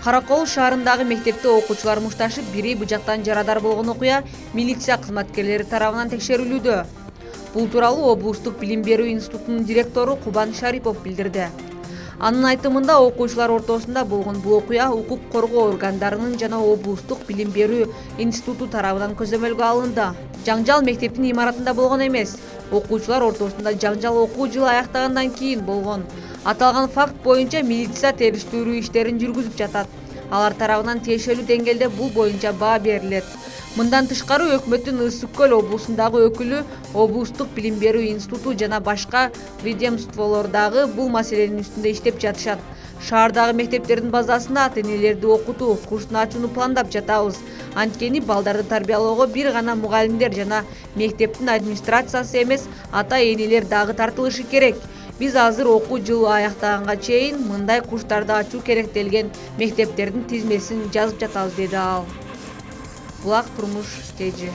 Каракол шаарындагы мектепте окуучулар мушташып, бири быжактан жарадар болгон окуя милиция кызматкерлери тарабынан текшерилүүдө. Бул тууралуу облустук билим берүү институтунун директору Кубан Шарипов билдирди. Анын айтымында окуучулар ортосунда болгон бул окуя укук коргоо органдарынын жана облустук билим берүү институту тарабынан көзөмөлгө алынды. Жаңжал мектептин имаратында болгон эмес. Окуучулар ортосунда жаңжал окуу жылы аяктагандан кийин болгон. Аталган факт боюнча милиция териштирүү иштерин жүргүзүп жатат. Алар тарабынан тиешелүү деңгээлде бул боюнча баа берилет. Мындан тышкары өкмөттүн Ысык Көл облусундагы өкүлү, облустук билим берүү институту жана башка ведомстволордагы бул маселенин үстүндө иштеп жатышат. Шаардагы мектептердин базасында ата-энелерди окутуу курсун ачууну пландап жатабыз. Анткени балдарды тарбиялоого бир гана мугалимдер жана мектептин администрациясы эмес, ата-энелер дагы тартылышы керек. Биз азыр окуу жылы аяктаганга чейин мындай курстарды ачуу керектелген мектептердин тизмесин жазып жатабыз, деди ал. Булак турмуш, KG.